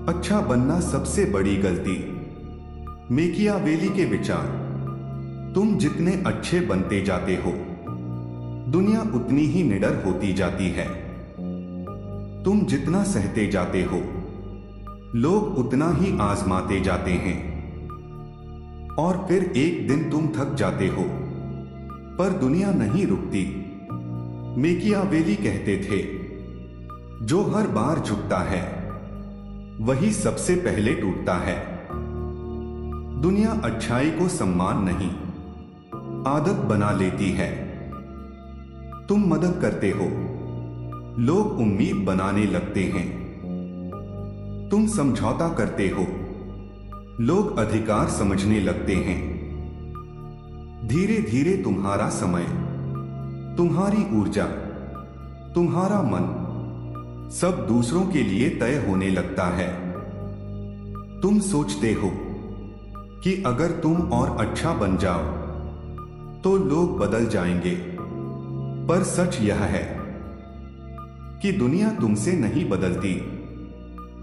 अच्छा बनना सबसे बड़ी गलती। मेकियावेली के विचार। तुम जितने अच्छे बनते जाते हो, दुनिया उतनी ही निडर होती जाती है। तुम जितना सहते जाते हो, लोग उतना ही आजमाते जाते हैं। और फिर एक दिन तुम थक जाते हो, पर दुनिया नहीं रुकती। मेकियावेली कहते थे, जो हर बार झुकता है वही सबसे पहले टूटता है। दुनिया अच्छाई को सम्मान नहीं, आदत बना लेती है। तुम मदद करते हो, लोग उम्मीद बनाने लगते हैं। तुम समझौता करते हो, लोग अधिकार समझने लगते हैं। धीरे धीरे तुम्हारा समय, तुम्हारी ऊर्जा, तुम्हारा मन सब दूसरों के लिए तय होने लगता है। तुम सोचते हो कि अगर तुम और अच्छा बन जाओ तो लोग बदल जाएंगे, पर सच यह है कि दुनिया तुमसे नहीं बदलती,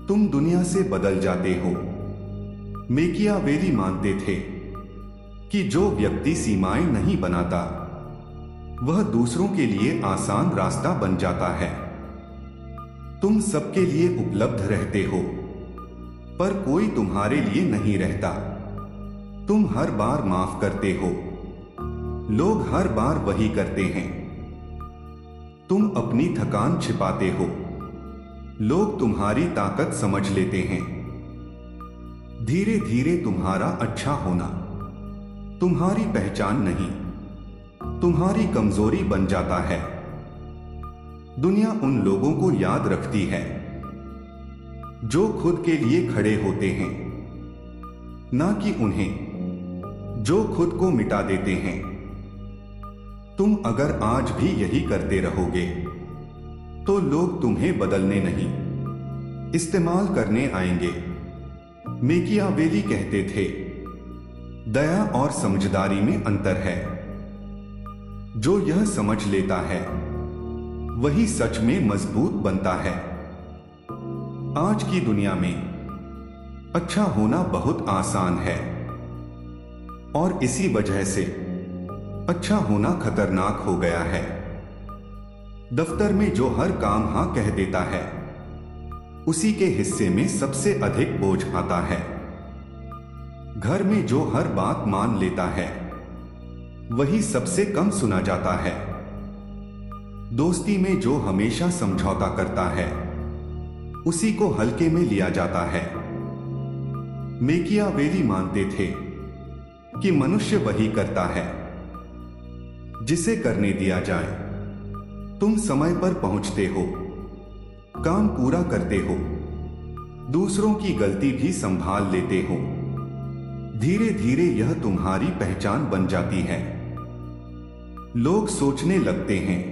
तुम दुनिया से बदल जाते हो। मेकियावेली मानते थे कि जो व्यक्ति सीमाएं नहीं बनाता, वह दूसरों के लिए आसान रास्ता बन जाता है। तुम सबके लिए उपलब्ध रहते हो, पर कोई तुम्हारे लिए नहीं रहता। तुम हर बार माफ करते हो, लोग हर बार वही करते हैं। तुम अपनी थकान छिपाते हो, लोग तुम्हारी ताकत समझ लेते हैं। धीरे धीरे तुम्हारा अच्छा होना तुम्हारी पहचान नहीं, तुम्हारी कमजोरी बन जाता है। दुनिया उन लोगों को याद रखती है जो खुद के लिए खड़े होते हैं, ना कि उन्हें जो खुद को मिटा देते हैं। तुम अगर आज भी यही करते रहोगे तो लोग तुम्हें बदलने नहीं, इस्तेमाल करने आएंगे। मेकियावेली कहते थे, दया और समझदारी में अंतर है। जो यह समझ लेता है वही सच में मजबूत बनता है। आज की दुनिया में अच्छा होना बहुत आसान है, और इसी वजह से अच्छा होना खतरनाक हो गया है। दफ्तर में जो हर काम हां कह देता है, उसी के हिस्से में सबसे अधिक बोझ आता है। घर में जो हर बात मान लेता है, वही सबसे कम सुना जाता है। दोस्ती में जो हमेशा समझौता करता है, उसी को हल्के में लिया जाता है। मेकियावेली मानते थे कि मनुष्य वही करता है जिसे करने दिया जाए। तुम समय पर पहुंचते हो, काम पूरा करते हो, दूसरों की गलती भी संभाल लेते हो। धीरे धीरे यह तुम्हारी पहचान बन जाती है। लोग सोचने लगते हैं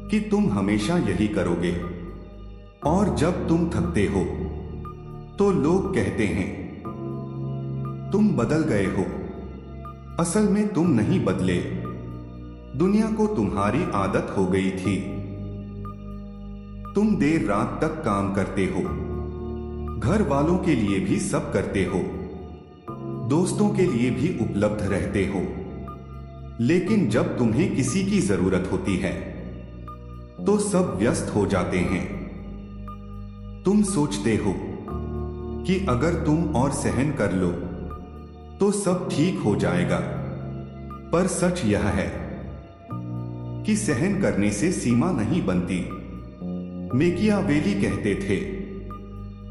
कि तुम हमेशा यही करोगे, और जब तुम थकते हो तो लोग कहते हैं तुम बदल गए हो। असल में तुम नहीं बदले, दुनिया को तुम्हारी आदत हो गई थी। तुम देर रात तक काम करते हो, घर वालों के लिए भी सब करते हो, दोस्तों के लिए भी उपलब्ध रहते हो। लेकिन जब तुम्हें किसी की जरूरत होती है तो सब व्यस्त हो जाते हैं। तुम सोचते हो कि अगर तुम और सहन कर लो तो सब ठीक हो जाएगा, पर सच यह है कि सहन करने से सीमा नहीं बनती। मेकियावेली कहते थे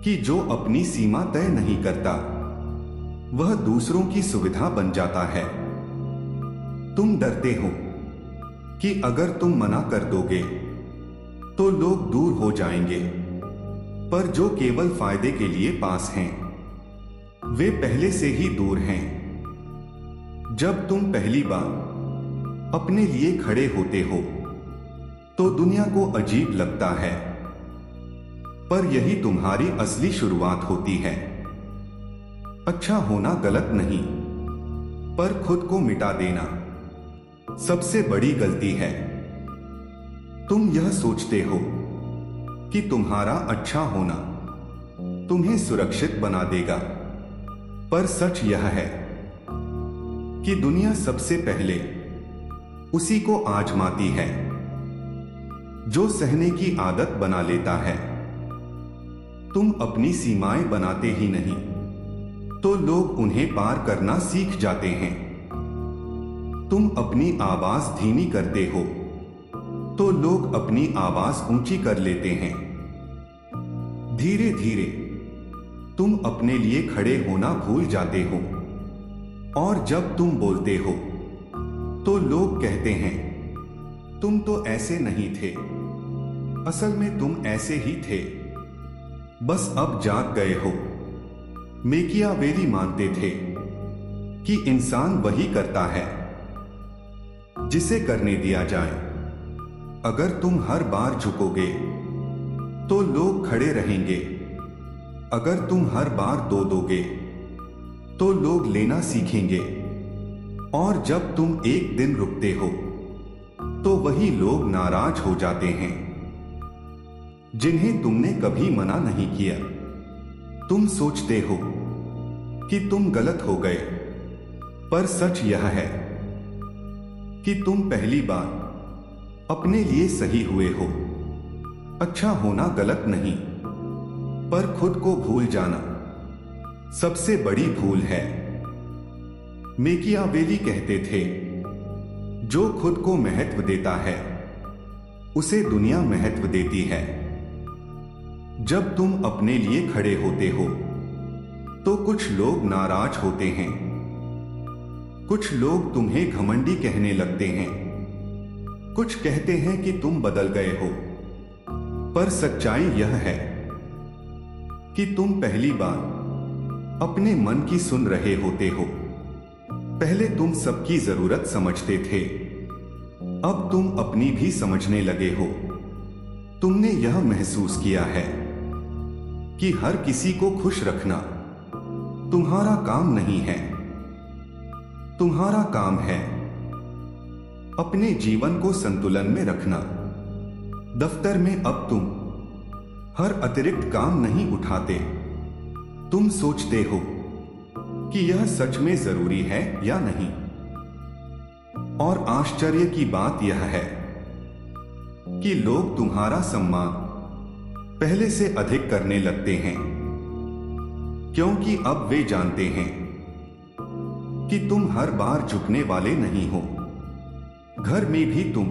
कि जो अपनी सीमा तय नहीं करता, वह दूसरों की सुविधा बन जाता है। तुम डरते हो कि अगर तुम मना कर दोगे तो लोग दूर हो जाएंगे, पर जो केवल फायदे के लिए पास हैं, वे पहले से ही दूर हैं। जब तुम पहली बार अपने लिए खड़े होते हो तो दुनिया को अजीब लगता है, पर यही तुम्हारी असली शुरुआत होती है। अच्छा होना गलत नहीं, पर खुद को मिटा देना सबसे बड़ी गलती है। तुम यह सोचते हो कि तुम्हारा अच्छा होना तुम्हें सुरक्षित बना देगा। पर सच यह है कि दुनिया सबसे पहले उसी को आजमाती है जो सहने की आदत बना लेता है। तुम अपनी सीमाएं बनाते ही नहीं तो लोग उन्हें पार करना सीख जाते हैं। तुम अपनी आवाज धीमी करते हो तो लोग अपनी आवाज ऊंची कर लेते हैं। धीरे धीरे तुम अपने लिए खड़े होना भूल जाते हो और जब तुम बोलते हो तो लोग कहते हैं तुम तो ऐसे नहीं थे, असल में तुम ऐसे ही थे, बस अब जाग गए हो। मेकियावेली मानते थे कि इंसान वही करता है जिसे करने दिया जाए। अगर तुम हर बार झुकोगे तो लोग खड़े रहेंगे, अगर तुम हर बार दोगे तो लोग लेना सीखेंगे, और जब तुम एक दिन रुकते हो तो वही लोग नाराज हो जाते हैं जिन्हें तुमने कभी मना नहीं किया। तुम सोचते हो कि तुम गलत हो गए, पर सच यह है कि तुम पहली बार अपने लिए सही हुए हो। अच्छा होना गलत नहीं, पर खुद को भूल जाना सबसे बड़ी भूल है। मेकियावेली कहते थे जो खुद को महत्व देता है उसे दुनिया महत्व देती है। जब तुम अपने लिए खड़े होते हो तो कुछ लोग नाराज होते हैं, कुछ लोग तुम्हें घमंडी कहने लगते हैं, कुछ कहते हैं कि तुम बदल गए हो, पर सच्चाई यह है कि तुम पहली बार अपने मन की सुन रहे होते हो। पहले तुम सबकी जरूरत समझते थे, अब तुम अपनी भी समझने लगे हो। तुमने यह महसूस किया है कि हर किसी को खुश रखना तुम्हारा काम नहीं है। तुम्हारा काम है अपने जीवन को संतुलन में रखना। दफ्तर में अब तुम हर अतिरिक्त काम नहीं उठाते। तुम सोचते हो कि यह सच में जरूरी है या नहीं। और आश्चर्य की बात यह है कि लोग तुम्हारा सम्मान पहले से अधिक करने लगते हैं, क्योंकि अब वे जानते हैं कि तुम हर बार झुकने वाले नहीं हो। घर में भी तुम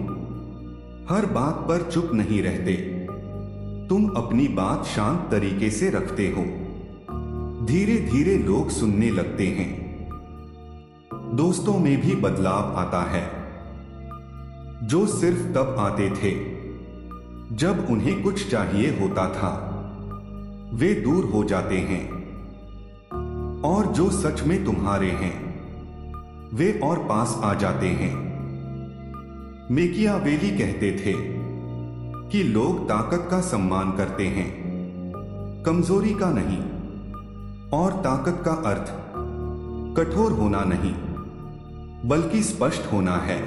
हर बात पर चुप नहीं रहते। तुम अपनी बात शांत तरीके से रखते हो। धीरे धीरे लोग सुनने लगते हैं। दोस्तों में भी बदलाव आता है। जो सिर्फ तब आते थे जब उन्हें कुछ चाहिए होता था, वे दूर हो जाते हैं। और जो सच में तुम्हारे हैं, वे और पास आ जाते हैं। मेकियावेली कहते थे कि लोग ताकत का सम्मान करते हैं, कमजोरी का नहीं। और ताकत का अर्थ कठोर होना नहीं, बल्कि स्पष्ट होना है।